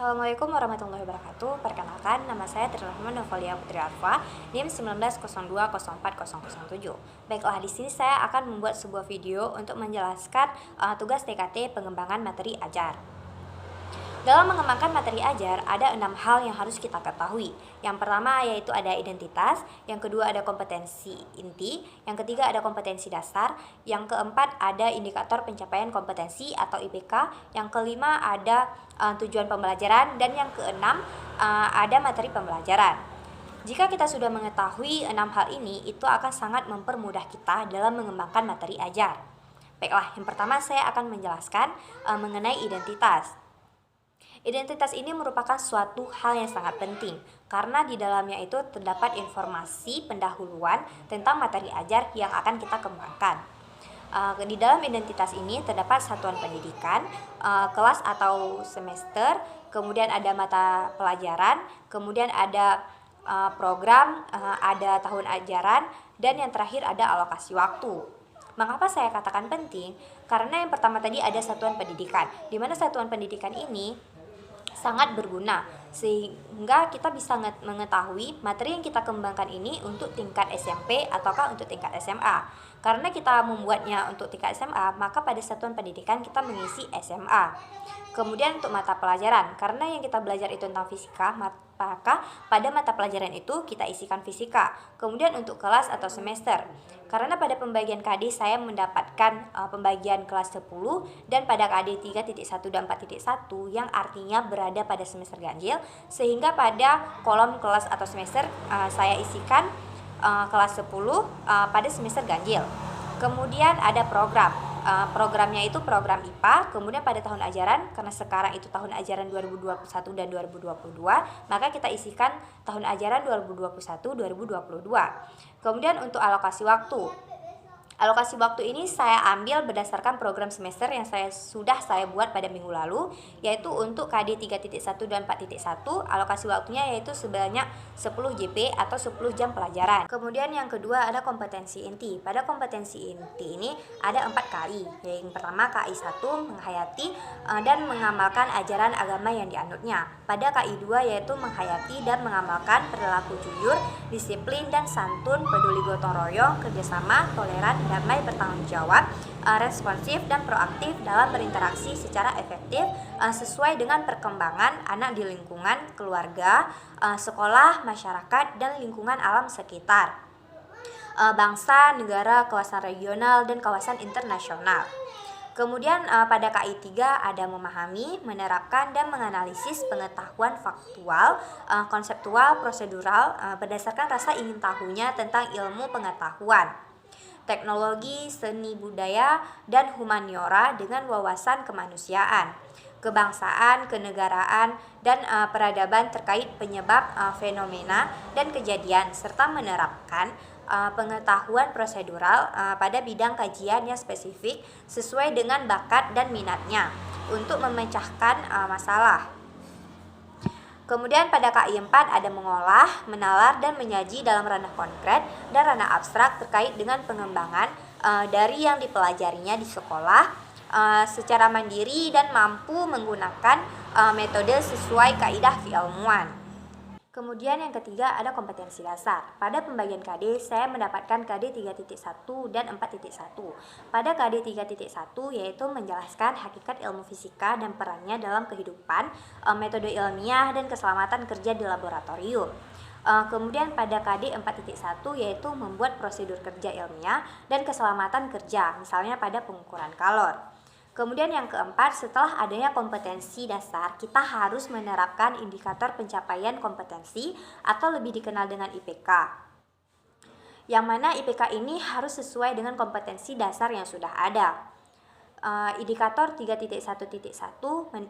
Assalamualaikum warahmatullahi wabarakatuh. Perkenalkan, nama saya Trilahma Novalia Putri Arfa, NIM 19020407. Baiklah, di sini saya akan membuat sebuah video untuk menjelaskan tugas TKT pengembangan materi ajar. Dalam mengembangkan materi ajar, ada 6 hal yang harus kita ketahui. Yang pertama yaitu ada identitas, yang kedua ada kompetensi inti, yang ketiga ada kompetensi dasar, yang keempat ada indikator pencapaian kompetensi atau IPK, yang kelima ada tujuan pembelajaran, dan yang keenam ada materi pembelajaran. Jika kita sudah mengetahui 6 hal ini, itu akan sangat mempermudah kita dalam mengembangkan materi ajar. Baiklah, yang pertama saya akan menjelaskan mengenai identitas. Identitas ini merupakan suatu hal yang sangat penting karena di dalamnya itu terdapat informasi pendahuluan tentang materi ajar yang akan kita kembangkan. Di dalam identitas ini terdapat satuan pendidikan, kelas atau semester, kemudian ada mata pelajaran, kemudian ada program, ada tahun ajaran, dan yang terakhir ada alokasi waktu. Mengapa saya katakan penting? Karena yang pertama tadi ada satuan pendidikan, di mana satuan pendidikan ini sangat berguna sehingga kita bisa mengetahui materi yang kita kembangkan ini untuk tingkat SMP ataukah untuk tingkat SMA. Karena kita membuatnya untuk tingkat SMA, maka pada satuan pendidikan kita mengisi SMA. Kemudian untuk mata pelajaran, karena yang kita belajar itu tentang fisika, maka pada mata pelajaran itu kita isikan fisika. Kemudian untuk kelas atau semester, karena pada pembagian KD saya mendapatkan pembagian kelas 10 dan pada KD 3.1 dan 4.1 yang artinya berada pada semester ganjil, sehingga pada kolom kelas atau semester saya isikan kelas 10 pada semester ganjil. Kemudian ada program. Programnya itu program IPA, kemudian pada tahun ajaran, karena sekarang itu tahun ajaran 2021 dan 2022, maka kita isikan tahun ajaran 2021-2022. Kemudian untuk alokasi waktu. Alokasi waktu ini saya ambil berdasarkan program semester yang sudah saya buat pada minggu lalu, yaitu untuk KD 3.1 dan 4.1, alokasi waktunya yaitu sebanyak 10 JP atau 10 jam pelajaran. Kemudian yang kedua ada kompetensi inti. Pada kompetensi inti ini ada 4 KI. Yang pertama KI 1 menghayati dan mengamalkan ajaran agama yang dianutnya. Pada KI 2 yaitu menghayati dan mengamalkan perilaku jujur, disiplin dan santun, peduli gotong royong, kerjasama, toleran, damai, bertanggung jawab, responsif dan proaktif dalam berinteraksi secara efektif sesuai dengan perkembangan anak di lingkungan keluarga, sekolah, masyarakat, dan lingkungan alam sekitar, bangsa, negara, kawasan regional, dan kawasan internasional. Kemudian pada KI 3 ada memahami, menerapkan, dan menganalisis pengetahuan faktual, konseptual, prosedural berdasarkan rasa ingin tahunya tentang ilmu pengetahuan, teknologi, seni budaya, dan humaniora dengan wawasan kemanusiaan, kebangsaan, kenegaraan, dan peradaban terkait penyebab fenomena dan kejadian, serta menerapkan pengetahuan prosedural pada bidang kajian yang spesifik sesuai dengan bakat dan minatnya untuk memecahkan masalah. Kemudian pada KI 4 ada mengolah, menalar, dan menyaji dalam ranah konkret dan ranah abstrak terkait dengan pengembangan dari yang dipelajarinya di sekolah secara mandiri dan mampu menggunakan metode sesuai kaidah keilmuan. Kemudian yang ketiga ada kompetensi dasar. Pada pembagian KD saya mendapatkan KD 3.1 dan 4.1. Pada KD 3.1 yaitu menjelaskan hakikat ilmu fisika dan perannya dalam kehidupan, metode ilmiah, dan keselamatan kerja di laboratorium. Kemudian pada KD 4.1 yaitu membuat prosedur kerja ilmiah dan keselamatan kerja, misalnya pada pengukuran kalor. Kemudian yang keempat, setelah adanya kompetensi dasar, kita harus menerapkan indikator pencapaian kompetensi atau lebih dikenal dengan IPK. Yang mana IPK ini harus sesuai dengan kompetensi dasar yang sudah ada. Indikator 3.1.1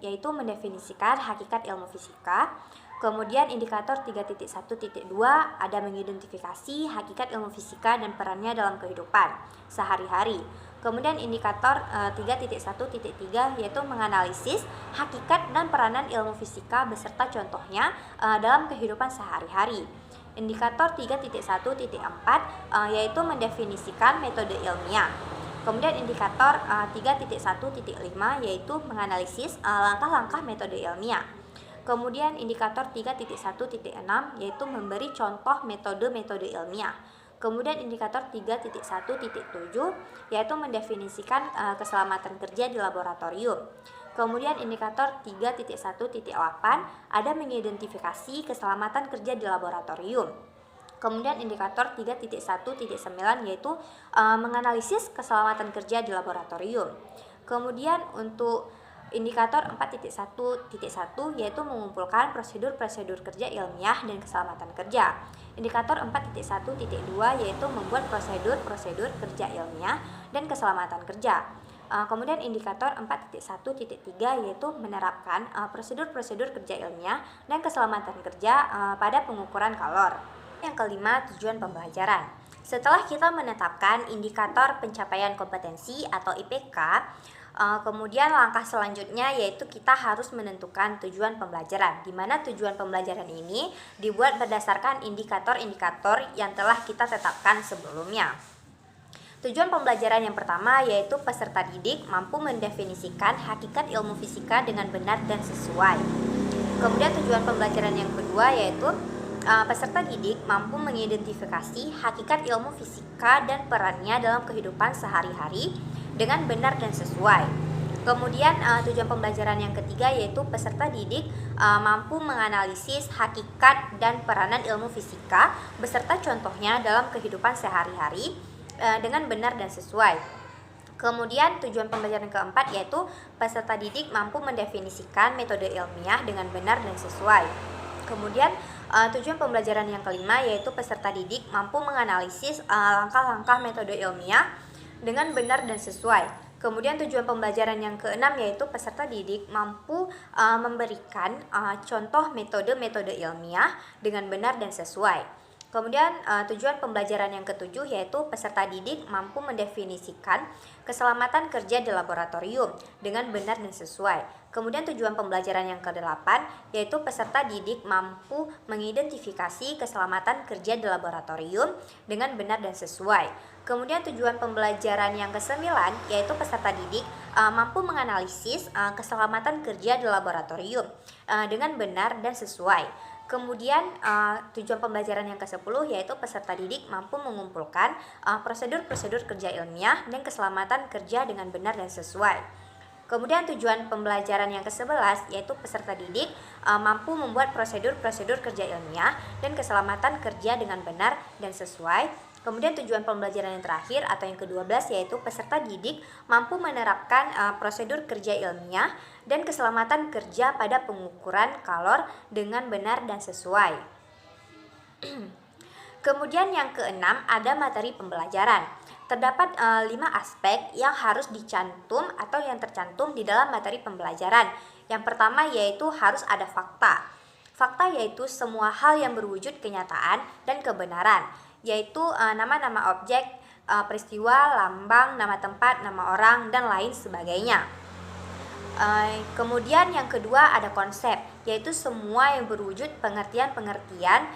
yaitu mendefinisikan hakikat ilmu fisika. Kemudian indikator 3.1.2 ada mengidentifikasi hakikat ilmu fisika dan perannya dalam kehidupan sehari-hari. Kemudian indikator 3.1.3 yaitu menganalisis hakikat dan peranan ilmu fisika beserta contohnya dalam kehidupan sehari-hari. Indikator 3.1.4 yaitu mendefinisikan metode ilmiah. Kemudian indikator 3.1.5 yaitu menganalisis langkah-langkah metode ilmiah. Kemudian indikator 3.1.6 yaitu memberi contoh metode-metode ilmiah. Kemudian indikator 3.1.7 yaitu mendefinisikan keselamatan kerja di laboratorium. Kemudian indikator 3.1.8 ada mengidentifikasi keselamatan kerja di laboratorium. Kemudian indikator 3.1.9 yaitu menganalisis keselamatan kerja di laboratorium. Kemudian untuk indikator 4.1.1 yaitu mengumpulkan prosedur-prosedur kerja ilmiah dan keselamatan kerja. Indikator 4.1.2 yaitu membuat prosedur-prosedur kerja ilmiah dan keselamatan kerja. Kemudian indikator 4.1.3 yaitu menerapkan prosedur-prosedur kerja ilmiah dan keselamatan kerja pada pengukuran kalor. Yang kelima, tujuan pembelajaran. Setelah kita menetapkan indikator pencapaian kompetensi atau IPK, kemudian langkah selanjutnya yaitu kita harus menentukan tujuan pembelajaran, di mana tujuan pembelajaran ini dibuat berdasarkan indikator-indikator yang telah kita tetapkan sebelumnya. Tujuan pembelajaran yang pertama yaitu peserta didik mampu mendefinisikan hakikat ilmu fisika dengan benar dan sesuai. Kemudian tujuan pembelajaran yang kedua yaitu peserta didik mampu mengidentifikasi hakikat ilmu fisika dan perannya dalam kehidupan sehari-hari dengan benar dan sesuai. Kemudian tujuan pembelajaran yang ketiga yaitu peserta didik mampu menganalisis hakikat dan peranan ilmu fisika beserta contohnya dalam kehidupan sehari-hari dengan benar dan sesuai. Kemudian tujuan pembelajaran keempat yaitu peserta didik mampu mendefinisikan metode ilmiah dengan benar dan sesuai. Kemudian tujuan pembelajaran yang kelima yaitu peserta didik mampu menganalisis langkah-langkah metode ilmiah dengan benar dan sesuai. Kemudian tujuan pembelajaran yang keenam yaitu peserta didik mampu memberikan contoh metode-metode ilmiah dengan benar dan sesuai. Kemudian tujuan pembelajaran yang ketujuh yaitu peserta didik mampu mendefinisikan keselamatan kerja di laboratorium dengan benar dan sesuai. Kemudian tujuan pembelajaran yang kedelapan yaitu peserta didik mampu mengidentifikasi keselamatan kerja di laboratorium dengan benar dan sesuai. Kemudian tujuan pembelajaran yang kesembilan yaitu peserta didik mampu menganalisis keselamatan kerja di laboratorium dengan benar dan sesuai. Kemudian tujuan pembelajaran yang ke-10 yaitu peserta didik mampu mengumpulkan prosedur-prosedur kerja ilmiah dan keselamatan kerja dengan benar dan sesuai. Kemudian tujuan pembelajaran yang ke-11 yaitu peserta didik mampu membuat prosedur-prosedur kerja ilmiah dan keselamatan kerja dengan benar dan sesuai. Kemudian tujuan pembelajaran yang terakhir atau yang ke-12 yaitu peserta didik mampu menerapkan prosedur kerja ilmiah dan keselamatan kerja pada pengukuran kalor dengan benar dan sesuai. Kemudian yang keenam ada materi pembelajaran. Terdapat 5 aspek yang harus dicantum atau yang tercantum di dalam materi pembelajaran. Yang pertama yaitu harus ada fakta. Fakta yaitu semua hal yang berwujud kenyataan dan kebenaran, yaitu nama-nama objek, peristiwa, lambang, nama tempat, nama orang, dan lain sebagainya. Kemudian yang kedua ada konsep, yaitu semua yang berwujud pengertian-pengertian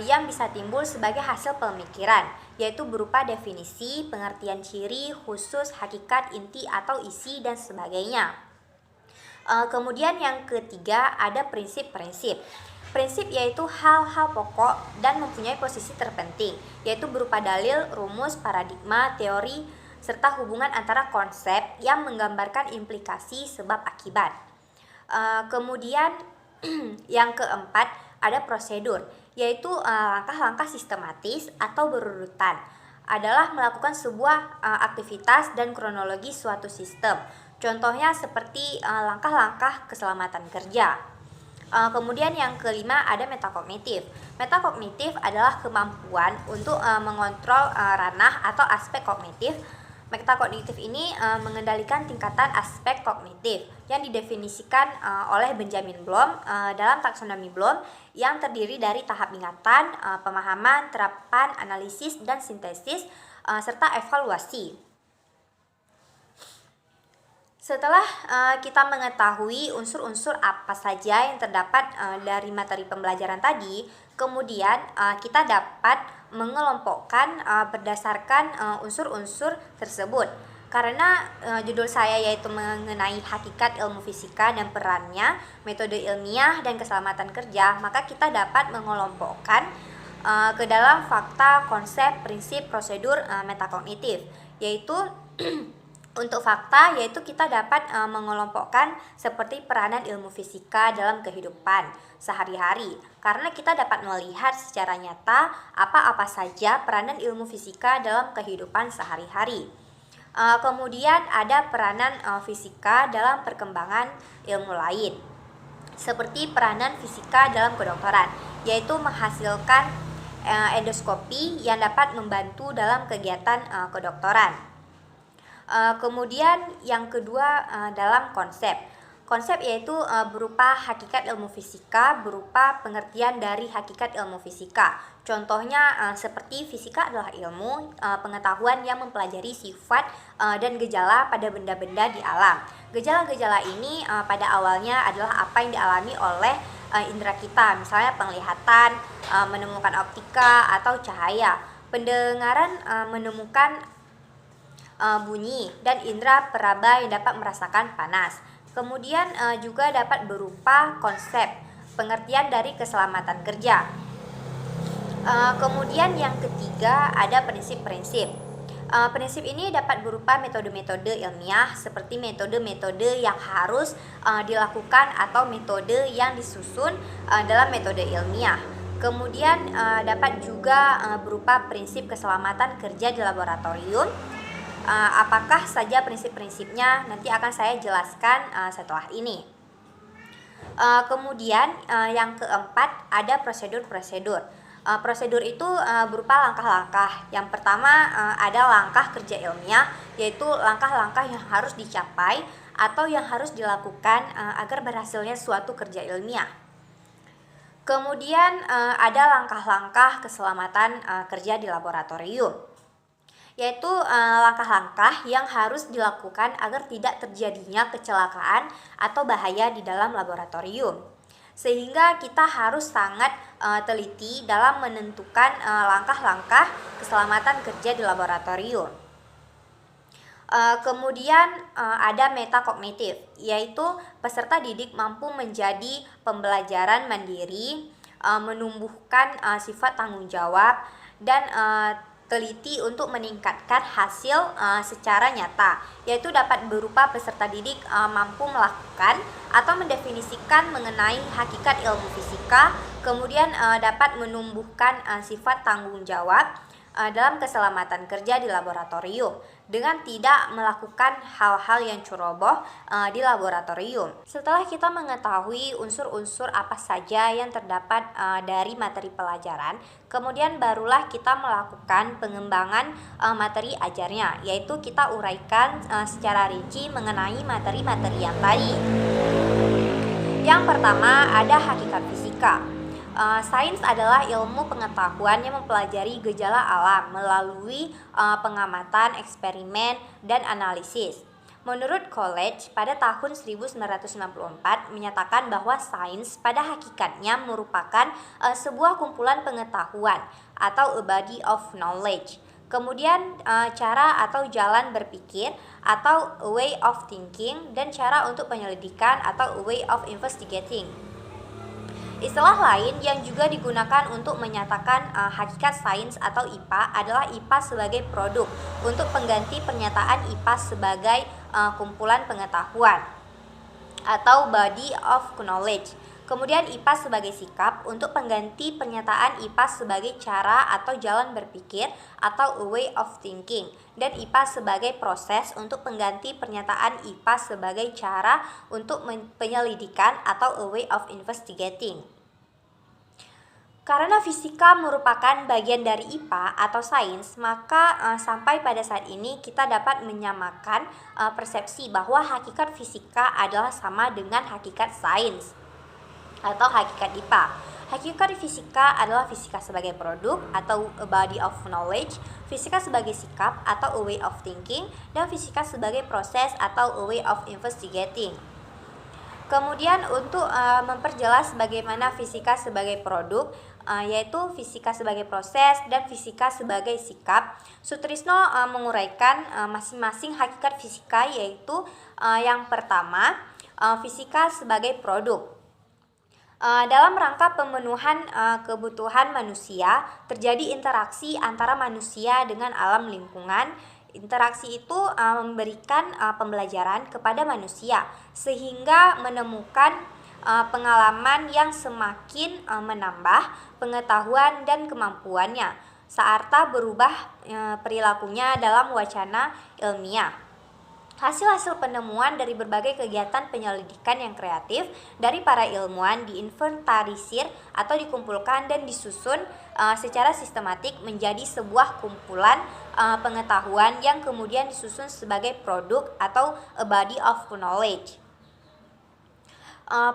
yang bisa timbul sebagai hasil pemikiran, yaitu berupa definisi, pengertian ciri, khusus, hakikat, inti atau isi, dan sebagainya. Kemudian yang ketiga ada prinsip-prinsip. Prinsip yaitu hal-hal pokok dan mempunyai posisi terpenting, yaitu berupa dalil, rumus, paradigma, teori, serta hubungan antara konsep yang menggambarkan implikasi sebab akibat. Kemudian yang keempat ada prosedur, yaitu langkah-langkah sistematis atau berurutan, adalah melakukan sebuah aktivitas dan kronologi suatu sistem. Contohnya seperti langkah-langkah keselamatan kerja. Kemudian yang kelima ada metakognitif. Metakognitif adalah kemampuan untuk mengontrol ranah atau aspek kognitif. Metakognitif ini mengendalikan tingkatan aspek kognitif yang didefinisikan oleh Benjamin Bloom dalam taksonomi Bloom yang terdiri dari tahap ingatan, pemahaman, terapan, analisis, dan sintesis, serta evaluasi. Setelah kita mengetahui unsur-unsur apa saja yang terdapat dari materi pembelajaran tadi, kemudian kita dapat mengelompokkan berdasarkan unsur-unsur tersebut. Karena judul saya yaitu mengenai hakikat ilmu fisika dan perannya, metode ilmiah dan keselamatan kerja, maka kita dapat mengelompokkan ke dalam fakta, konsep, prinsip, prosedur, metakognitif, yaitu untuk fakta yaitu kita dapat mengelompokkan seperti peranan ilmu fisika dalam kehidupan sehari-hari, karena kita dapat melihat secara nyata apa-apa saja peranan ilmu fisika dalam kehidupan sehari-hari. Kemudian ada peranan fisika dalam perkembangan ilmu lain, seperti peranan fisika dalam kedokteran, yaitu menghasilkan endoskopi yang dapat membantu dalam kegiatan kedokteran. Kemudian yang kedua dalam konsep. Konsep yaitu berupa hakikat ilmu fisika, berupa pengertian dari hakikat ilmu fisika. Contohnya seperti fisika adalah ilmu pengetahuan yang mempelajari sifat dan gejala pada benda-benda di alam. Gejala-gejala ini pada awalnya adalah apa yang dialami oleh indera kita, misalnya penglihatan, menemukan optika atau cahaya, pendengaran, menemukan bunyi, dan indera peraba yang dapat merasakan panas. Kemudian juga dapat berupa konsep, pengertian dari keselamatan kerja. Kemudian yang ketiga ada prinsip-prinsip. Prinsip ini dapat berupa metode-metode ilmiah seperti metode-metode yang harus dilakukan atau metode yang disusun dalam metode ilmiah. Kemudian dapat juga berupa prinsip keselamatan kerja di laboratorium. Apakah saja prinsip-prinsipnya nanti akan saya jelaskan setelah ini. Kemudian yang keempat ada prosedur-prosedur. Prosedur itu berupa langkah-langkah. Yang pertama ada langkah kerja ilmiah, yaitu langkah-langkah yang harus dicapai atau yang harus dilakukan agar berhasilnya suatu kerja ilmiah. Kemudian ada langkah-langkah keselamatan kerja di laboratorium, yaitu langkah-langkah yang harus dilakukan agar tidak terjadinya kecelakaan atau bahaya di dalam laboratorium. Sehingga kita harus sangat teliti dalam menentukan langkah-langkah keselamatan kerja di laboratorium. Kemudian ada metakognitif, yaitu peserta didik mampu menjadi pembelajaran mandiri, menumbuhkan sifat tanggung jawab, dan teliti untuk meningkatkan hasil secara nyata, yaitu dapat berupa peserta didik mampu melakukan atau mendefinisikan mengenai hakikat ilmu fisika, kemudian dapat menumbuhkan sifat tanggung jawab dalam keselamatan kerja di laboratorium dengan tidak melakukan hal-hal yang ceroboh di laboratorium. Setelah kita mengetahui unsur-unsur apa saja yang terdapat dari materi pelajaran, kemudian barulah kita melakukan pengembangan materi ajarnya, yaitu kita uraikan secara rinci mengenai materi-materi yang tadi. Yang pertama ada hakikat fisika. Sains adalah ilmu pengetahuan yang mempelajari gejala alam melalui pengamatan, eksperimen, dan analisis. Menurut College pada tahun 1964 menyatakan bahwa sains pada hakikatnya merupakan sebuah kumpulan pengetahuan atau a body of knowledge. Kemudian cara atau jalan berpikir atau a way of thinking, dan cara untuk penyelidikan atau a way of investigating. Istilah lain yang juga digunakan untuk menyatakan hakikat sains atau IPA adalah IPA sebagai produk untuk pengganti pernyataan IPA sebagai kumpulan pengetahuan atau body of knowledge. Kemudian IPA sebagai sikap untuk pengganti pernyataan IPA sebagai cara atau jalan berpikir atau a way of thinking, dan IPA sebagai proses untuk pengganti pernyataan IPA sebagai cara untuk penyelidikan atau a way of investigating. Karena fisika merupakan bagian dari IPA atau sains, maka sampai pada saat ini kita dapat menyamakan persepsi bahwa hakikat fisika adalah sama dengan hakikat sains atau hakikat IPA. Hakikat fisika adalah fisika sebagai produk atau a body of knowledge, fisika sebagai sikap atau a way of thinking, dan fisika sebagai proses atau a way of investigating. Kemudian untuk memperjelas bagaimana fisika sebagai produk, yaitu fisika sebagai proses dan fisika sebagai sikap, Sutrisno menguraikan masing-masing hakikat fisika, yaitu yang pertama, fisika sebagai produk. Dalam rangka pemenuhan kebutuhan manusia, terjadi interaksi antara manusia dengan alam lingkungan. Interaksi itu memberikan pembelajaran kepada manusia sehingga menemukan pengalaman yang semakin menambah pengetahuan dan kemampuannya serta berubah perilakunya dalam wacana ilmiah. Hasil-hasil penemuan dari berbagai kegiatan penyelidikan yang kreatif dari para ilmuwan diinventarisir atau dikumpulkan dan disusun secara sistematik menjadi sebuah kumpulan pengetahuan yang kemudian disusun sebagai produk atau a body of knowledge.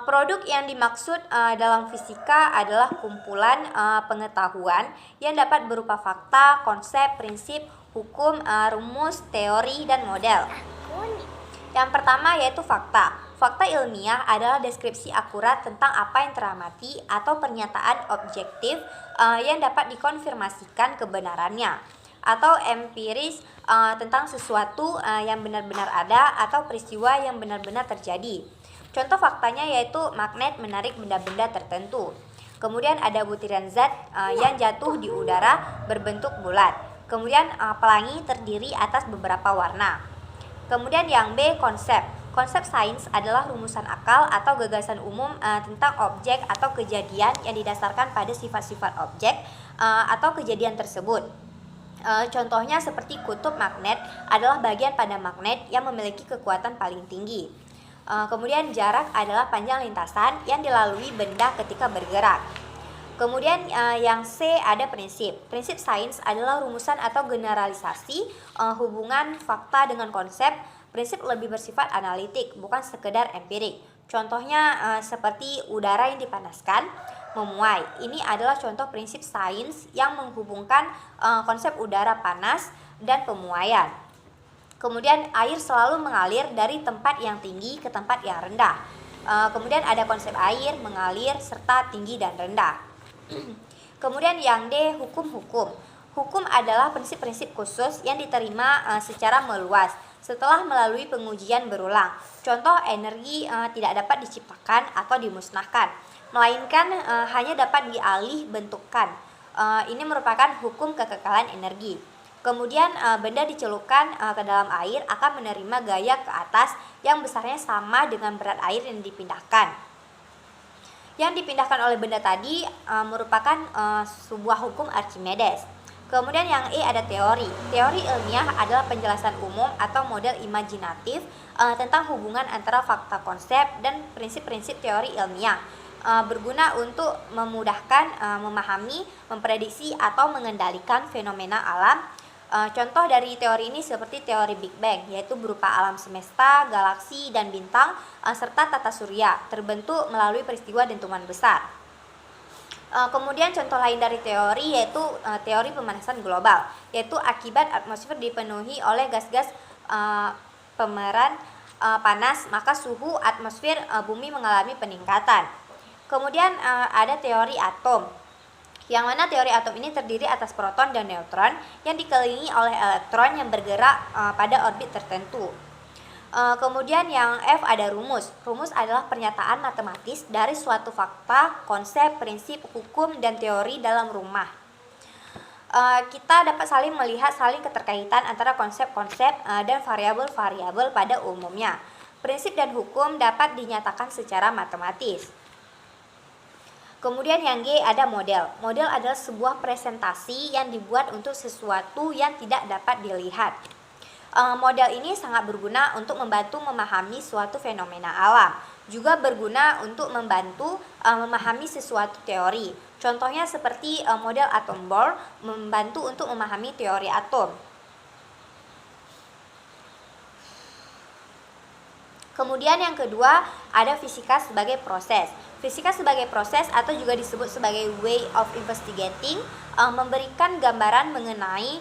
Produk yang dimaksud dalam fisika adalah kumpulan pengetahuan yang dapat berupa fakta, konsep, prinsip, hukum, rumus, teori, dan model. Yang pertama yaitu fakta. Fakta ilmiah adalah deskripsi akurat tentang apa yang teramati atau pernyataan objektif yang dapat dikonfirmasikan kebenarannya, atau empiris tentang sesuatu yang benar-benar ada atau peristiwa yang benar-benar terjadi. Contoh faktanya yaitu magnet menarik benda-benda tertentu. Kemudian ada butiran zat yang jatuh di udara berbentuk bulat. Kemudian pelangi terdiri atas beberapa warna. Kemudian yang B, konsep. Konsep sains adalah rumusan akal atau gagasan umum tentang objek atau kejadian yang didasarkan pada sifat-sifat objek atau kejadian tersebut. Contohnya seperti kutub magnet adalah bagian pada magnet yang memiliki kekuatan paling tinggi. Kemudian jarak adalah panjang lintasan yang dilalui benda ketika bergerak. Kemudian yang C ada prinsip. Prinsip sains adalah rumusan atau generalisasi hubungan fakta dengan konsep. Prinsip lebih bersifat analitik, bukan sekedar empirik. Contohnya seperti udara yang dipanaskan memuai. Ini adalah contoh prinsip sains yang menghubungkan konsep udara panas dan pemuaian. Kemudian air selalu mengalir dari tempat yang tinggi ke tempat yang rendah. Kemudian ada konsep air mengalir serta tinggi dan rendah. Kemudian yang D, hukum-hukum. Hukum adalah prinsip-prinsip khusus yang diterima secara meluas setelah melalui pengujian berulang. Contoh, energi tidak dapat diciptakan atau dimusnahkan, melainkan hanya dapat dialih bentukkan. Ini merupakan hukum kekekalan energi. Kemudian benda dicelupkan ke dalam air akan menerima gaya ke atas yang besarnya sama dengan berat air yang dipindahkan. Yang dipindahkan oleh benda tadi merupakan sebuah hukum Archimedes. Kemudian yang E ada teori. Teori ilmiah adalah penjelasan umum atau model imajinatif tentang hubungan antara fakta konsep dan prinsip-prinsip teori ilmiah. Berguna untuk memudahkan memahami, memprediksi atau mengendalikan fenomena alam. Contoh dari teori ini seperti teori Big Bang, yaitu berupa alam semesta, galaksi, dan bintang, serta tata surya, terbentuk melalui peristiwa dentuman besar. Kemudian contoh lain dari teori yaitu teori pemanasan global, yaitu akibat atmosfer dipenuhi oleh gas-gas pemeran panas, maka suhu atmosfer bumi mengalami peningkatan. Kemudian ada teori atom, yang mana teori atom ini terdiri atas proton dan neutron yang dikelilingi oleh elektron yang bergerak pada orbit tertentu. Kemudian yang F ada rumus. Rumus adalah pernyataan matematis dari suatu fakta, konsep, prinsip, hukum, dan teori dalam rumah. Kita dapat saling melihat saling keterkaitan antara konsep-konsep dan variabel-variabel pada umumnya. Prinsip dan hukum dapat dinyatakan secara matematis. Kemudian yang G ada model. Model adalah sebuah presentasi yang dibuat untuk sesuatu yang tidak dapat dilihat. Model ini sangat berguna untuk membantu memahami suatu fenomena alam. Juga berguna untuk membantu memahami sesuatu teori. Contohnya seperti model atom Bohr membantu untuk memahami teori atom. Kemudian yang kedua ada fisika sebagai proses. Fisika sebagai proses atau juga disebut sebagai way of investigating memberikan gambaran mengenai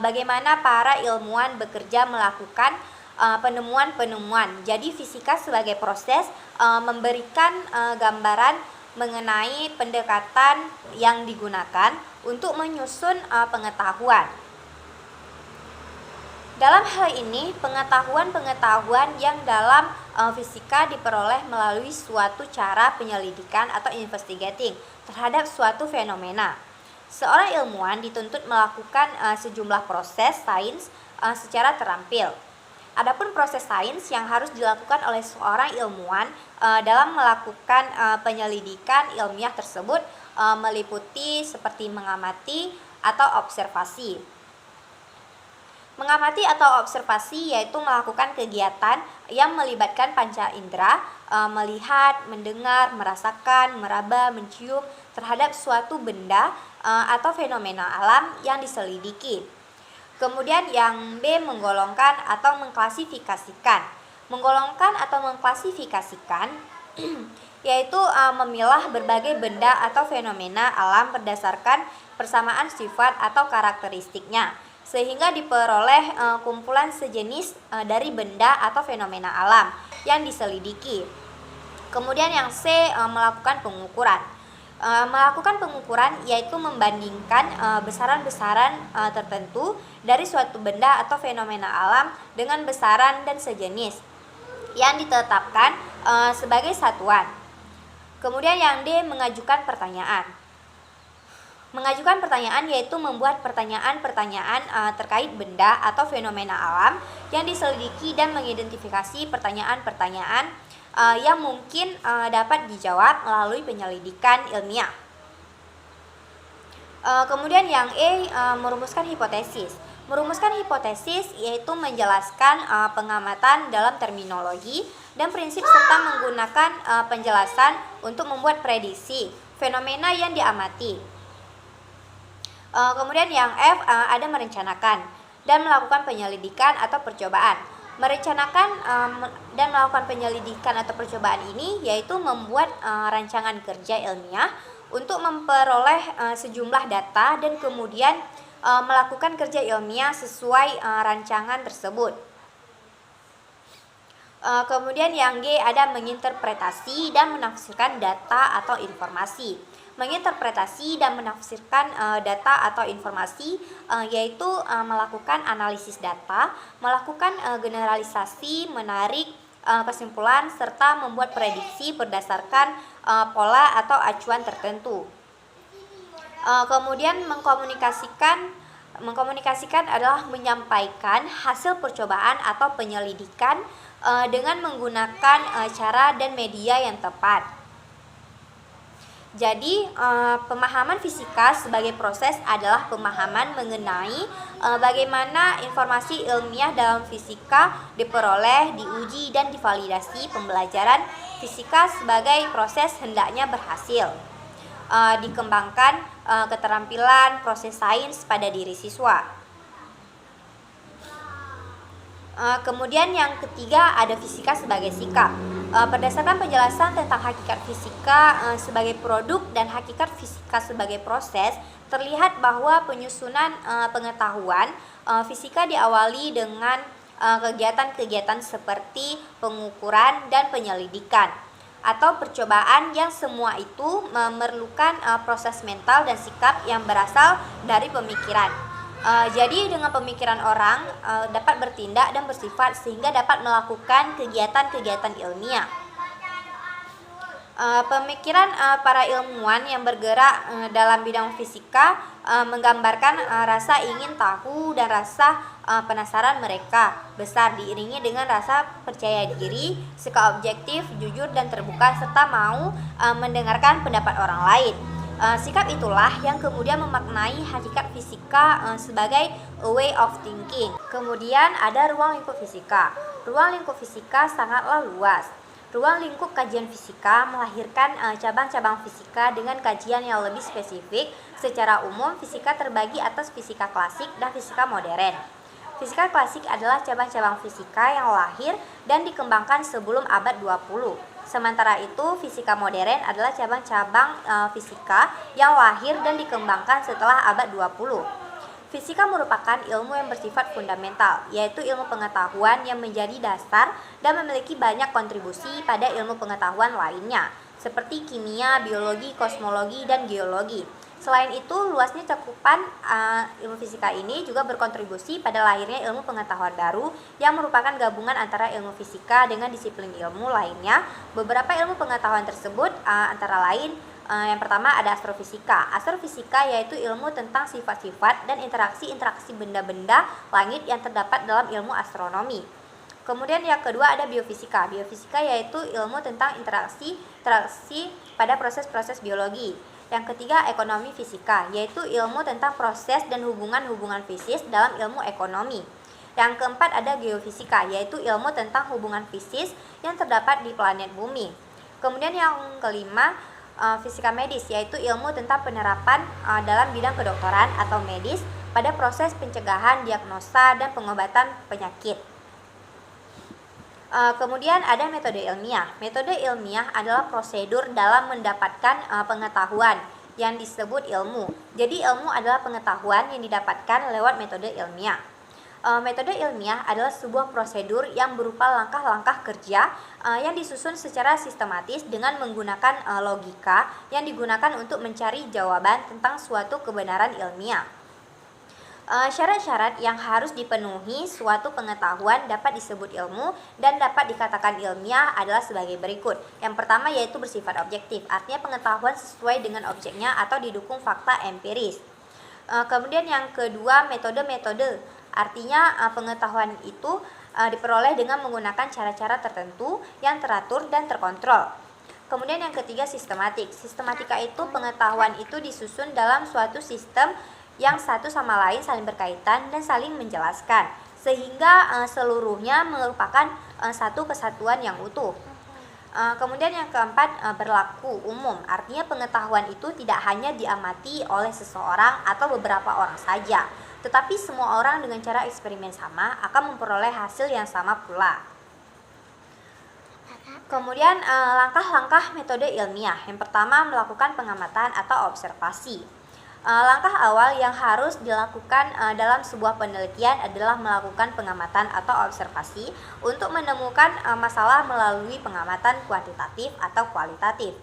bagaimana para ilmuwan bekerja melakukan penemuan-penemuan. Jadi fisika sebagai proses memberikan gambaran mengenai pendekatan yang digunakan untuk menyusun pengetahuan. Dalam hal ini, pengetahuan-pengetahuan yang dalam fisika diperoleh melalui suatu cara penyelidikan atau investigating terhadap suatu fenomena. Seorang ilmuwan dituntut melakukan sejumlah proses sains secara terampil. Adapun proses sains yang harus dilakukan oleh seorang ilmuwan dalam melakukan penyelidikan ilmiah tersebut meliputi seperti mengamati atau observasi. Mengamati atau observasi yaitu melakukan kegiatan yang melibatkan panca indera, melihat, mendengar, merasakan, meraba, mencium terhadap suatu benda atau fenomena alam yang diselidiki. Kemudian yang B, menggolongkan atau mengklasifikasikan. Menggolongkan atau mengklasifikasikan yaitu memilah berbagai benda atau fenomena alam berdasarkan persamaan sifat atau karakteristiknya, sehingga diperoleh kumpulan sejenis dari benda atau fenomena alam yang diselidiki. Kemudian yang C, melakukan pengukuran. Melakukan pengukuran yaitu membandingkan besaran-besaran tertentu dari suatu benda atau fenomena alam dengan besaran dan sejenis yang ditetapkan sebagai satuan. Kemudian yang D, mengajukan pertanyaan. Mengajukan pertanyaan yaitu membuat pertanyaan-pertanyaan terkait benda atau fenomena alam yang diselidiki dan mengidentifikasi pertanyaan-pertanyaan yang mungkin dapat dijawab melalui penyelidikan ilmiah. Kemudian yang E, merumuskan hipotesis. Merumuskan hipotesis yaitu menjelaskan pengamatan dalam terminologi dan prinsip serta menggunakan penjelasan untuk membuat prediksi fenomena yang diamati. Kemudian yang F, ada merencanakan dan melakukan penyelidikan atau percobaan. Merencanakan dan melakukan penyelidikan atau percobaan ini yaitu membuat rancangan kerja ilmiah untuk memperoleh sejumlah data dan kemudian melakukan kerja ilmiah sesuai rancangan tersebut. Kemudian yang G, ada menginterpretasi dan menafsirkan data atau informasi. Menginterpretasi dan menafsirkan data atau informasi yaitu melakukan analisis data, melakukan generalisasi, menarik kesimpulan, serta membuat prediksi berdasarkan pola atau acuan tertentu. Kemudian mengkomunikasikan adalah menyampaikan hasil percobaan atau penyelidikan dengan menggunakan cara dan media yang tepat. Jadi, pemahaman fisika sebagai proses adalah pemahaman mengenai bagaimana informasi ilmiah dalam fisika diperoleh, diuji, dan divalidasi. Pembelajaran fisika sebagai proses hendaknya berhasil. Dikembangkan keterampilan proses sains pada diri siswa. Kemudian yang ketiga, ada fisika sebagai sikap. Berdasarkan penjelasan tentang hakikat fisika sebagai produk dan hakikat fisika sebagai proses, terlihat bahwa penyusunan pengetahuan fisika diawali dengan kegiatan-kegiatan seperti pengukuran dan penyelidikan atau percobaan yang semua itu memerlukan proses mental dan sikap yang berasal dari pemikiran. Jadi dengan pemikiran orang dapat bertindak dan bersifat sehingga dapat melakukan kegiatan-kegiatan ilmiah. Pemikiran para ilmuwan yang bergerak dalam bidang fisika menggambarkan rasa ingin tahu dan rasa penasaran mereka besar diiringi dengan rasa percaya diri, sikap objektif, jujur dan terbuka serta mau mendengarkan pendapat orang lain. Sikap itulah yang kemudian memaknai hakikat fisika sebagai a way of thinking. Kemudian ada ruang lingkup fisika. Ruang lingkup fisika sangatlah luas. Ruang lingkup kajian fisika melahirkan cabang-cabang fisika dengan kajian yang lebih spesifik. Secara umum, fisika terbagi atas fisika klasik dan fisika modern. Fisika klasik adalah cabang-cabang fisika yang lahir dan dikembangkan sebelum abad 20. Sementara itu, fisika modern adalah cabang-cabang fisika yang lahir dan dikembangkan setelah abad 20. Fisika merupakan ilmu yang bersifat fundamental, yaitu ilmu pengetahuan yang menjadi dasar dan memiliki banyak kontribusi pada ilmu pengetahuan lainnya, seperti kimia, biologi, kosmologi, dan geologi. Selain itu, luasnya cakupan ilmu fisika ini juga berkontribusi pada lahirnya ilmu pengetahuan baru yang merupakan gabungan antara ilmu fisika dengan disiplin ilmu lainnya. Beberapa ilmu pengetahuan tersebut antara lain yang pertama ada astrofisika. Astrofisika yaitu ilmu tentang sifat-sifat dan interaksi-interaksi benda-benda langit yang terdapat dalam ilmu astronomi. Kemudian yang kedua ada biofisika. Biofisika yaitu ilmu tentang interaksi pada proses-proses biologi. Yang ketiga ekonomi fisika, yaitu ilmu tentang proses dan hubungan-hubungan fisik dalam ilmu ekonomi. Yang keempat ada geofisika, yaitu ilmu tentang hubungan fisik yang terdapat di planet bumi. Kemudian yang kelima fisika medis, yaitu ilmu tentang penerapan dalam bidang kedokteran atau medis pada proses pencegahan, diagnosa, dan pengobatan penyakit. Kemudian ada metode ilmiah. Metode ilmiah adalah prosedur dalam mendapatkan pengetahuan yang disebut ilmu. Jadi ilmu adalah pengetahuan yang didapatkan lewat metode ilmiah. Metode ilmiah adalah sebuah prosedur yang berupa langkah-langkah kerja yang disusun secara sistematis dengan menggunakan logika yang digunakan untuk mencari jawaban tentang suatu kebenaran ilmiah. Syarat-syarat yang harus dipenuhi suatu pengetahuan dapat disebut ilmu dan dapat dikatakan ilmiah adalah sebagai berikut. Yang pertama yaitu bersifat objektif, artinya pengetahuan sesuai dengan objeknya atau didukung fakta empiris. Kemudian yang kedua metode-metode, artinya pengetahuan itu diperoleh dengan menggunakan cara-cara tertentu yang teratur dan terkontrol. Kemudian yang ketiga sistematik. Sistematika itu pengetahuan itu disusun dalam suatu sistem yang satu sama lain saling berkaitan dan saling menjelaskan, sehingga seluruhnya merupakan satu kesatuan yang utuh. Kemudian yang keempat berlaku umum, artinya pengetahuan itu tidak hanya diamati oleh seseorang atau beberapa orang saja, tetapi semua orang dengan cara eksperimen sama akan memperoleh hasil yang sama pula. Kemudian langkah-langkah metode ilmiah. Yang pertama melakukan pengamatan atau observasi. Langkah awal yang harus dilakukan dalam sebuah penelitian adalah melakukan pengamatan atau observasi untuk menemukan masalah melalui pengamatan kuantitatif atau kualitatif.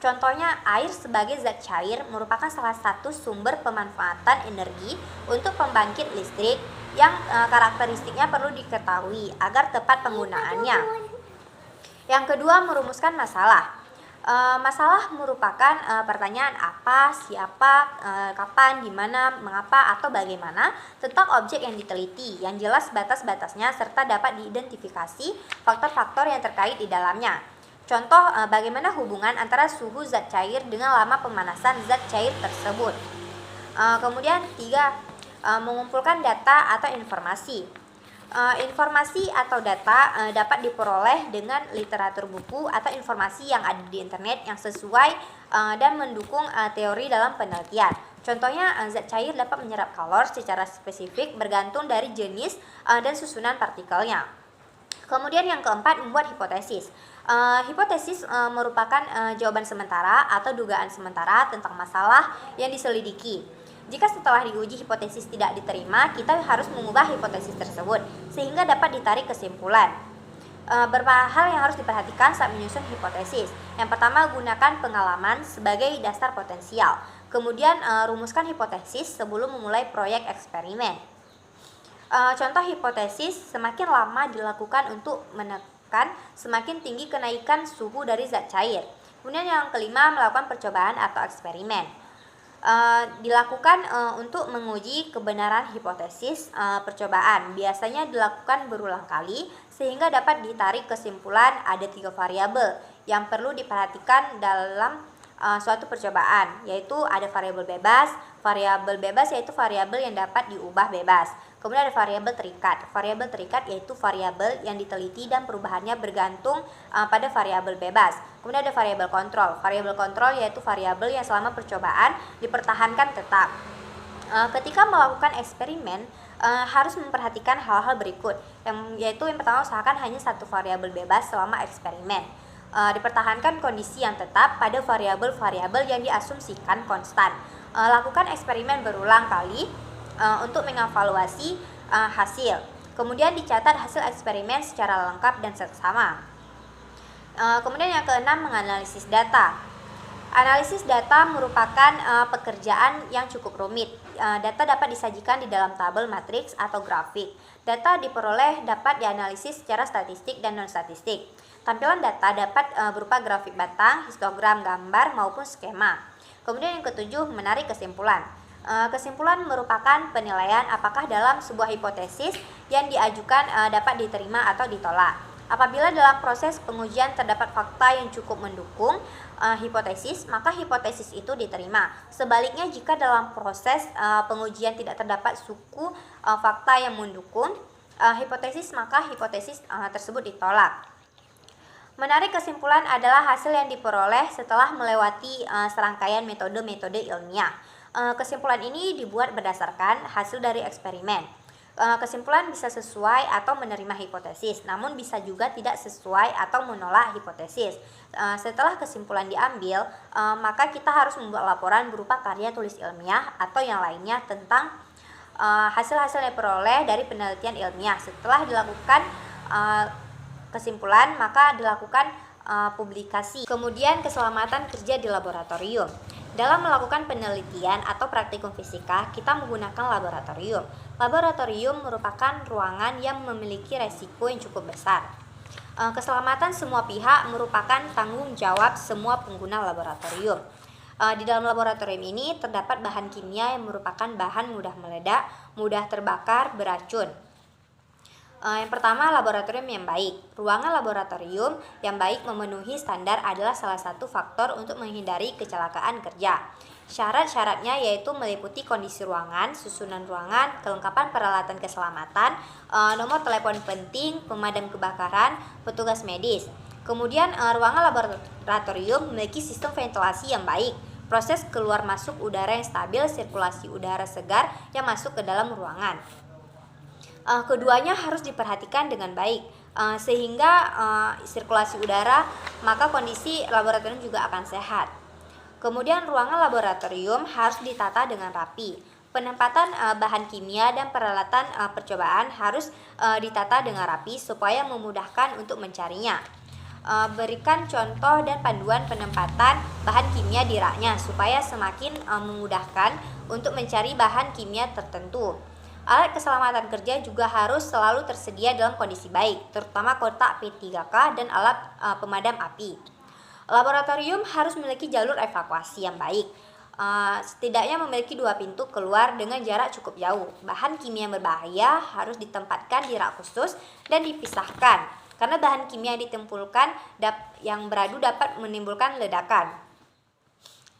Contohnya, air sebagai zat cair merupakan salah satu sumber pemanfaatan energi untuk pembangkit listrik yang karakteristiknya perlu diketahui agar tepat penggunaannya. Yang kedua, merumuskan masalah. Masalah merupakan pertanyaan apa, siapa, kapan, di mana, mengapa, atau bagaimana tentang objek yang diteliti, yang jelas batas-batasnya serta dapat diidentifikasi faktor-faktor yang terkait di dalamnya. Contoh, bagaimana hubungan antara suhu zat cair dengan lama pemanasan zat cair tersebut. Kemudian tiga, mengumpulkan data atau informasi. Informasi atau data dapat diperoleh dengan literatur buku atau informasi yang ada di internet yang sesuai dan mendukung teori dalam penelitian. Contohnya, zat cair dapat menyerap kalor secara spesifik bergantung dari jenis dan susunan partikelnya. Kemudian yang keempat, membuat hipotesis. Hipotesis merupakan jawaban sementara atau dugaan sementara tentang masalah yang diselidiki. Jika setelah diuji hipotesis tidak diterima, kita harus mengubah hipotesis tersebut sehingga dapat ditarik kesimpulan. Beberapa hal yang harus diperhatikan saat menyusun hipotesis. Yang pertama, gunakan pengalaman sebagai dasar potensial. Kemudian rumuskan hipotesis sebelum memulai proyek eksperimen. Contoh hipotesis, semakin lama dilakukan untuk menekan semakin tinggi kenaikan suhu dari zat cair. Kemudian yang kelima, melakukan percobaan atau eksperimen. Dilakukan untuk menguji kebenaran hipotesis percobaan. Biasanya dilakukan berulang kali sehingga dapat ditarik kesimpulan ada 3 variabel yang perlu diperhatikan dalam suatu percobaan, yaitu ada variabel bebas. Variabel bebas yaitu variabel yang dapat diubah bebas. Kemudian ada variabel terikat. Variabel terikat yaitu variabel yang diteliti dan perubahannya bergantung pada variabel bebas. Kemudian ada variabel kontrol. Variabel kontrol yaitu variabel yang selama percobaan dipertahankan tetap. Ketika melakukan eksperimen harus memperhatikan hal-hal berikut, yaitu yang pertama, usahakan hanya satu variabel bebas selama eksperimen. Dipertahankan kondisi yang tetap pada variabel-variabel yang diasumsikan konstan. Lakukan eksperimen berulang kali untuk mengevaluasi hasil. Kemudian dicatat hasil eksperimen secara lengkap dan seksama. Kemudian yang keenam, menganalisis data. Analisis data merupakan pekerjaan yang cukup rumit. Data dapat disajikan di dalam tabel, matriks, atau grafik. Data diperoleh dapat dianalisis secara statistik dan non-statistik. Tampilan data dapat berupa grafik batang, histogram, gambar, maupun skema. Kemudian yang ketujuh, menarik kesimpulan. Kesimpulan merupakan penilaian apakah dalam sebuah hipotesis yang diajukan dapat diterima atau ditolak. Apabila dalam proses pengujian terdapat fakta yang cukup mendukung hipotesis, maka hipotesis itu diterima. Sebaliknya, jika dalam proses pengujian tidak terdapat suku fakta yang mendukung hipotesis, maka hipotesis tersebut ditolak. Menarik kesimpulan adalah hasil yang diperoleh setelah melewati serangkaian metode-metode ilmiah. Kesimpulan ini dibuat berdasarkan hasil dari eksperimen. Kesimpulan bisa sesuai atau menerima hipotesis, namun bisa juga tidak sesuai atau menolak hipotesis. Setelah kesimpulan diambil, maka kita harus membuat laporan berupa karya tulis ilmiah atau yang lainnya tentang hasil-hasil yang diperoleh dari penelitian ilmiah. Setelah dilakukan kesimpulan, maka dilakukan publikasi. Kemudian keselamatan kerja di laboratorium. Dalam melakukan penelitian atau praktikum fisika, kita menggunakan laboratorium. Laboratorium merupakan ruangan yang memiliki resiko yang cukup besar. Keselamatan semua pihak merupakan tanggung jawab semua pengguna laboratorium. Di dalam laboratorium ini terdapat bahan kimia yang merupakan bahan mudah meledak, mudah terbakar, beracun. Yang pertama, laboratorium yang baik. Ruangan laboratorium yang baik memenuhi standar adalah salah satu faktor untuk menghindari kecelakaan kerja. Syarat-syaratnya yaitu meliputi kondisi ruangan, susunan ruangan, kelengkapan peralatan keselamatan, nomor telepon penting, pemadam kebakaran, petugas medis. Kemudian ruangan laboratorium memiliki sistem ventilasi yang baik, proses keluar masuk udara yang stabil, sirkulasi udara segar yang masuk ke dalam ruangan. Keduanya harus diperhatikan dengan baik sehingga sirkulasi udara, maka kondisi laboratorium juga akan sehat. Kemudian ruangan laboratorium harus ditata dengan rapi. Penempatan bahan kimia dan peralatan percobaan harus ditata dengan rapi supaya memudahkan untuk mencarinya. Berikan contoh dan panduan penempatan bahan kimia di raknya supaya semakin memudahkan untuk mencari bahan kimia tertentu. Alat keselamatan kerja juga harus selalu tersedia dalam kondisi baik, terutama kotak P3K dan alat pemadam api. Laboratorium harus memiliki jalur evakuasi yang baik. Setidaknya memiliki 2 pintu keluar dengan jarak cukup jauh. Bahan kimia yang berbahaya harus ditempatkan di rak khusus dan dipisahkan, karena bahan kimia yang ditimbulkan yang beradu dapat menimbulkan ledakan.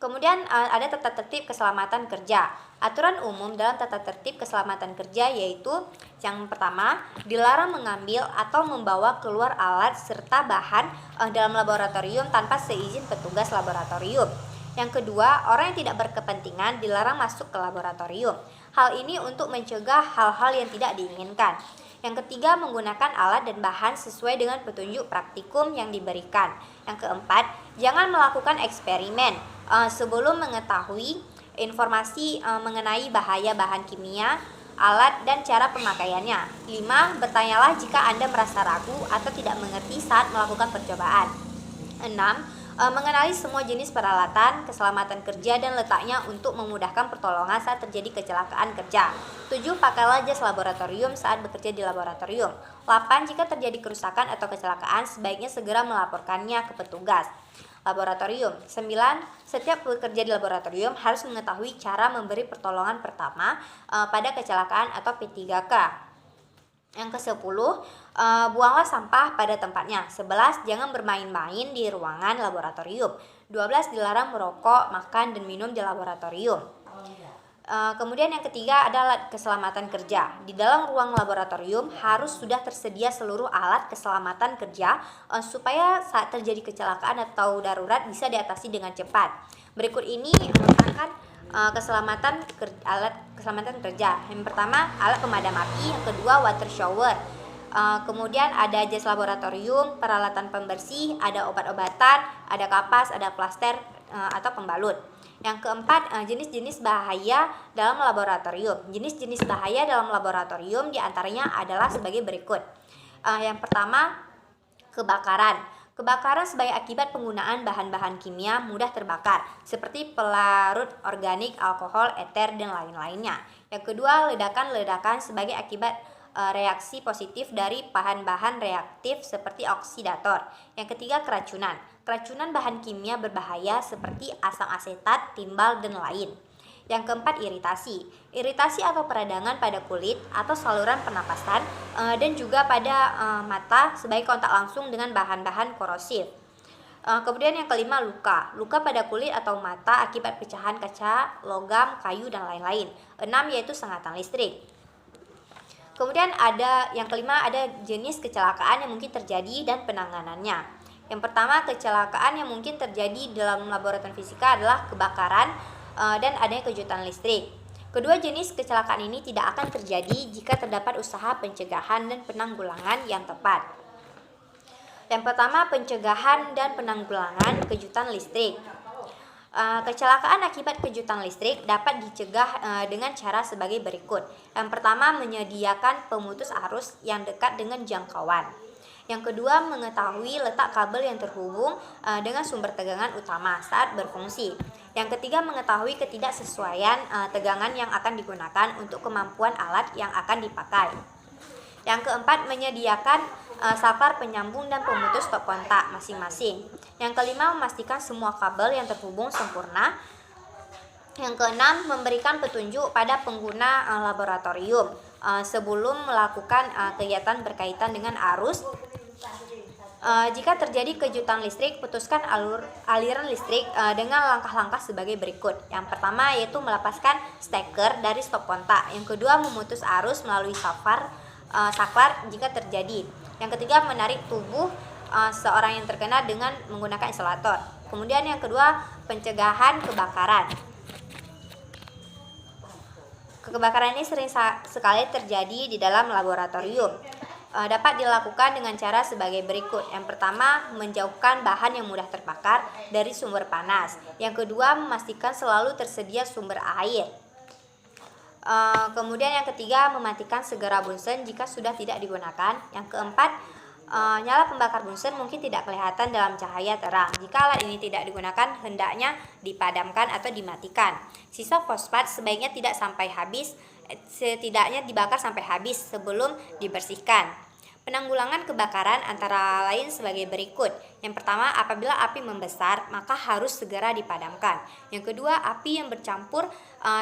Kemudian ada tata tertib keselamatan kerja. Aturan umum dalam tata tertib keselamatan kerja yaitu yang pertama, dilarang mengambil atau membawa keluar alat serta bahan dalam laboratorium tanpa seizin petugas laboratorium. Yang kedua, orang yang tidak berkepentingan dilarang masuk ke laboratorium. Hal ini untuk mencegah hal-hal yang tidak diinginkan. Yang ketiga, menggunakan alat dan bahan sesuai dengan petunjuk praktikum yang diberikan. Yang keempat, jangan melakukan eksperimen sebelum mengetahui informasi mengenai bahaya bahan kimia, alat, dan cara pemakaiannya. 5. Bertanyalah jika Anda merasa ragu atau tidak mengerti saat melakukan percobaan. 6. Mengenali semua jenis peralatan, keselamatan kerja, dan letaknya untuk memudahkan pertolongan saat terjadi kecelakaan kerja. 7. Pakailah jas laboratorium saat bekerja di laboratorium. 8. Jika terjadi kerusakan atau kecelakaan, sebaiknya segera melaporkannya ke petugas laboratorium. 9. Setiap pekerja di laboratorium harus mengetahui cara memberi pertolongan pertama pada kecelakaan atau P3K. Yang ke-10, buanglah sampah pada tempatnya. 11. Jangan bermain-main di ruangan laboratorium. 12. Dilarang merokok, makan, dan minum di laboratorium. Kemudian yang ketiga adalah keselamatan kerja. Di dalam ruang laboratorium harus sudah tersedia seluruh alat keselamatan kerja supaya saat terjadi kecelakaan atau darurat bisa diatasi dengan cepat. Berikut ini merupakan alat keselamatan kerja. Yang pertama, alat pemadam api. Yang kedua, water shower. Kemudian ada jas laboratorium, peralatan pembersih, ada obat-obatan, ada kapas, ada plaster, atau pembalut. Yang keempat, jenis-jenis bahaya dalam laboratorium. Jenis-jenis bahaya dalam laboratorium diantaranya adalah sebagai berikut. Yang pertama, kebakaran. Kebakaran sebagai akibat penggunaan bahan-bahan kimia mudah terbakar, seperti pelarut organik, alkohol, eter, dan lain-lainnya. Yang kedua, ledakan-ledakan sebagai akibat reaksi positif dari bahan-bahan reaktif seperti oksidator. Yang ketiga, keracunan. Keracunan bahan kimia berbahaya seperti asam asetat, timbal, dan lain. Yang keempat, iritasi. Iritasi atau peradangan pada kulit atau saluran pernapasan dan juga pada mata sebagai kontak langsung dengan bahan-bahan korosif. Kemudian yang kelima, luka. Luka pada kulit atau mata akibat pecahan kaca, logam, kayu, dan lain-lain. 6, yaitu sengatan listrik. Kemudian yang kelima, ada jenis kecelakaan yang mungkin terjadi dan penanganannya. Yang pertama, kecelakaan yang mungkin terjadi dalam laboratorium fisika adalah kebakaran dan adanya kejutan listrik. Kedua jenis kecelakaan ini tidak akan terjadi jika terdapat usaha pencegahan dan penanggulangan yang tepat. Yang pertama, pencegahan dan penanggulangan kejutan listrik. Kecelakaan akibat kejutan listrik dapat dicegah dengan cara sebagai berikut. Yang pertama, menyediakan pemutus arus yang dekat dengan jangkauan. Yang kedua, mengetahui letak kabel yang terhubung dengan sumber tegangan utama saat berfungsi. Yang ketiga, mengetahui ketidaksesuaian tegangan yang akan digunakan untuk kemampuan alat yang akan dipakai. Yang keempat, menyediakan saklar penyambung dan pemutus stop kontak masing-masing. Yang kelima, memastikan semua kabel yang terhubung sempurna. Yang keenam, memberikan petunjuk pada pengguna laboratorium sebelum melakukan kegiatan berkaitan dengan arus. Jika terjadi kejutan listrik, putuskan aliran listrik dengan langkah-langkah sebagai berikut. Yang pertama, yaitu melepaskan steker dari stop kontak. Yang kedua, memutus arus melalui saklar jika terjadi. Yang ketiga, menarik tubuh seorang yang terkena dengan menggunakan insulator. Kemudian yang kedua, pencegahan kebakaran. Kebakaran ini sering sekali terjadi di dalam laboratorium. Dapat dilakukan dengan cara sebagai berikut. Yang pertama, menjauhkan bahan yang mudah terbakar dari sumber panas. Yang kedua, memastikan selalu tersedia sumber air. Kemudian yang ketiga, mematikan segera bunsen jika sudah tidak digunakan. Yang keempat, nyala pembakar bunsen mungkin tidak kelihatan dalam cahaya terang. Jika alat ini tidak digunakan, hendaknya dipadamkan atau dimatikan. Sisa fosfat sebaiknya tidak sampai habis, setidaknya dibakar sampai habis sebelum dibersihkan. Penanggulangan kebakaran antara lain sebagai berikut. Yang pertama, apabila api membesar, maka harus segera dipadamkan. Yang kedua, api yang bercampur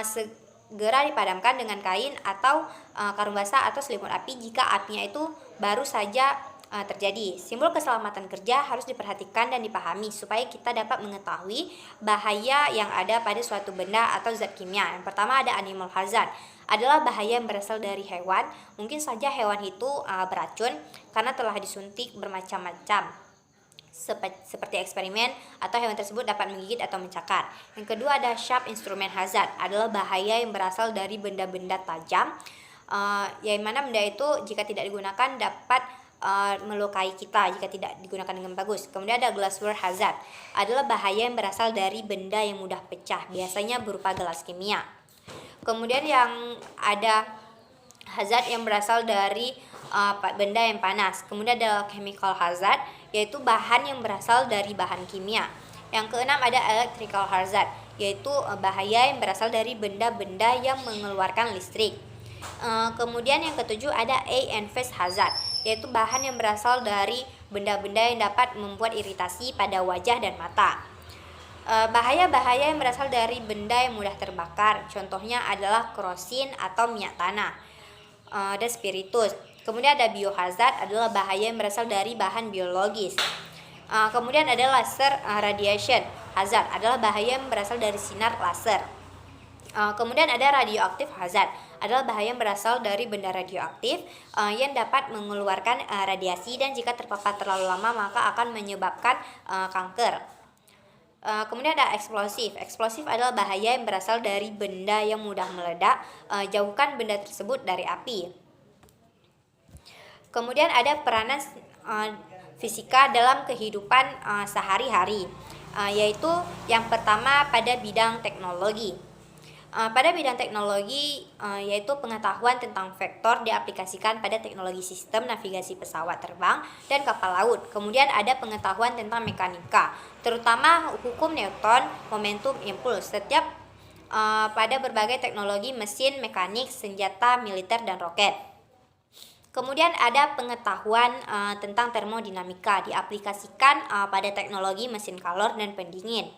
segera dipadamkan dengan kain atau karung basah atau selimut api jika apinya itu baru saja terjadi. Simbol keselamatan kerja harus diperhatikan dan dipahami supaya kita dapat mengetahui bahaya yang ada pada suatu benda atau zat kimia. Yang pertama, ada animal hazard. Adalah bahaya yang berasal dari hewan. Mungkin saja hewan itu beracun karena telah disuntik bermacam-macam, seperti eksperimen, atau hewan tersebut dapat menggigit atau mencakar. Yang kedua, ada sharp instrument hazard. Adalah bahaya yang berasal dari benda-benda tajam, yang mana benda itu jika tidak digunakan dapat melukai kita jika tidak digunakan dengan bagus. Kemudian ada glassware hazard. Adalah bahaya yang berasal dari benda yang mudah pecah, biasanya berupa gelas kimia. Kemudian yang ada hazard yang berasal dari benda yang panas. Kemudian ada chemical hazard, yaitu bahan yang berasal dari bahan kimia. Yang keenam, ada electrical hazard, yaitu bahaya yang berasal dari benda-benda yang mengeluarkan listrik. Kemudian yang ketujuh, ada eye and face hazard, yaitu bahan yang berasal dari benda-benda yang dapat membuat iritasi pada wajah dan mata. Bahaya-bahaya yang berasal dari benda yang mudah terbakar, contohnya adalah kerosin atau minyak tanah dan spiritus. Kemudian ada biohazard, adalah bahaya yang berasal dari bahan biologis. Kemudian ada laser radiation hazard, adalah bahaya yang berasal dari sinar laser. Kemudian ada radioaktif hazard, adalah bahaya yang berasal dari benda radioaktif yang dapat mengeluarkan radiasi dan jika terpapar terlalu lama maka akan menyebabkan kanker. Kemudian ada eksplosif. Eksplosif adalah bahaya yang berasal dari benda yang mudah meledak. Jauhkan benda tersebut dari api. Kemudian ada peranan fisika dalam kehidupan sehari-hari. yaitu yang pertama pada bidang teknologi. Pada bidang teknologi, yaitu pengetahuan tentang vektor diaplikasikan pada teknologi sistem navigasi pesawat terbang dan kapal laut. Kemudian ada pengetahuan tentang mekanika, terutama hukum Newton, momentum, impuls, pada berbagai teknologi mesin, mekanik, senjata, militer, dan roket. Kemudian ada pengetahuan tentang termodinamika diaplikasikan pada teknologi mesin kalor dan pendingin.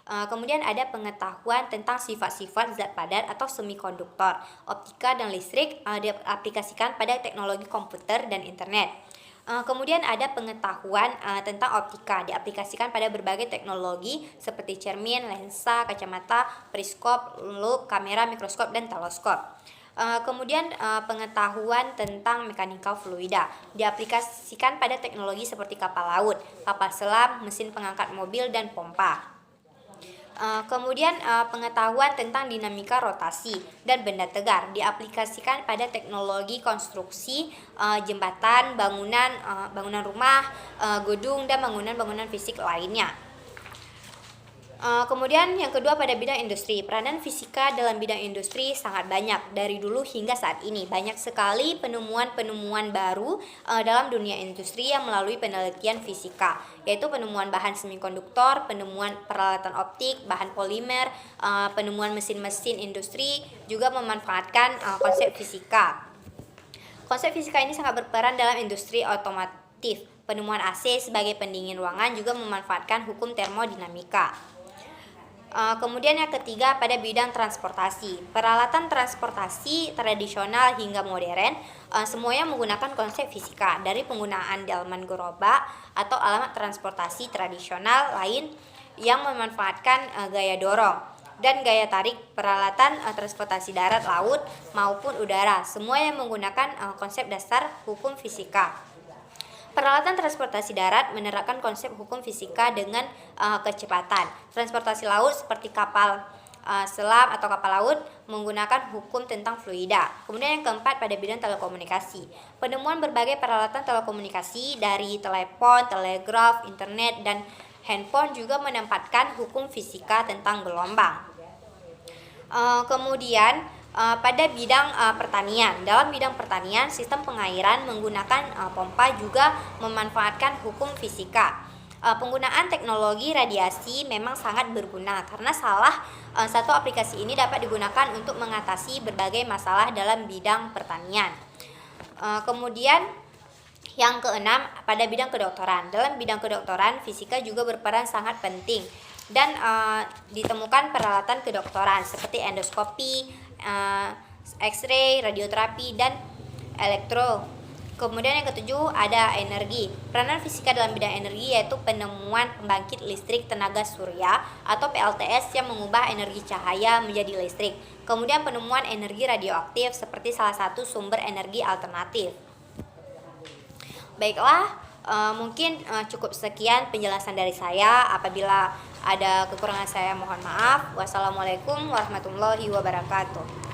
Kemudian ada pengetahuan tentang sifat-sifat zat padat atau semikonduktor, optika dan listrik diaplikasikan pada teknologi komputer dan internet. Kemudian ada pengetahuan tentang optika diaplikasikan pada berbagai teknologi seperti cermin, lensa, kacamata, periskop, loop, kamera, mikroskop, dan teleskop. Kemudian pengetahuan tentang mekanika fluida diaplikasikan pada teknologi seperti kapal laut, kapal selam, mesin pengangkat mobil, dan pompa. Kemudian pengetahuan tentang dinamika rotasi dan benda tegar diaplikasikan pada teknologi konstruksi, jembatan, bangunan rumah, gedung, dan bangunan-bangunan fisik lainnya. Kemudian yang kedua pada bidang industri, peranan fisika dalam bidang industri sangat banyak dari dulu hingga saat ini. Banyak sekali penemuan-penemuan baru dalam dunia industri yang melalui penelitian fisika, yaitu penemuan bahan semikonduktor, penemuan peralatan optik, bahan polimer, penemuan mesin-mesin industri, juga memanfaatkan konsep fisika. Konsep fisika ini sangat berperan dalam industri otomotif. Penemuan AC sebagai pendingin ruangan juga memanfaatkan hukum termodinamika. Kemudian yang ketiga pada bidang transportasi. Peralatan transportasi tradisional hingga modern semuanya menggunakan konsep fisika, dari penggunaan delman gerobak atau alat transportasi tradisional lain yang memanfaatkan gaya dorong dan gaya tarik, peralatan transportasi darat, laut maupun udara, semua yang menggunakan konsep dasar hukum fisika. Peralatan transportasi darat menerapkan konsep hukum fisika dengan kecepatan. Transportasi laut seperti kapal selam atau kapal laut menggunakan hukum tentang fluida. Kemudian yang keempat pada bidang telekomunikasi. Penemuan berbagai peralatan telekomunikasi dari telepon, telegraf, internet, dan handphone juga menempatkan hukum fisika tentang gelombang. Kemudian pada bidang pertanian. Dalam bidang pertanian, sistem pengairan menggunakan pompa juga memanfaatkan hukum fisika. Penggunaan teknologi radiasi memang sangat berguna karena salah satu aplikasi ini dapat digunakan untuk mengatasi berbagai masalah dalam bidang pertanian. Kemudian yang keenam pada bidang kedokteran. Dalam bidang kedokteran, fisika juga berperan sangat penting dan ditemukan peralatan kedokteran seperti endoskopi, X-ray, radioterapi, dan elektro. Kemudian yang ketujuh ada energi. Peranan fisika dalam bidang energi yaitu penemuan pembangkit listrik tenaga surya atau PLTS yang mengubah energi cahaya menjadi listrik. Kemudian penemuan energi radioaktif seperti salah satu sumber energi alternatif. Baiklah, mungkin cukup sekian penjelasan dari saya. Apabila ada kekurangan saya mohon maaf. Wassalamualaikum warahmatullahi wabarakatuh.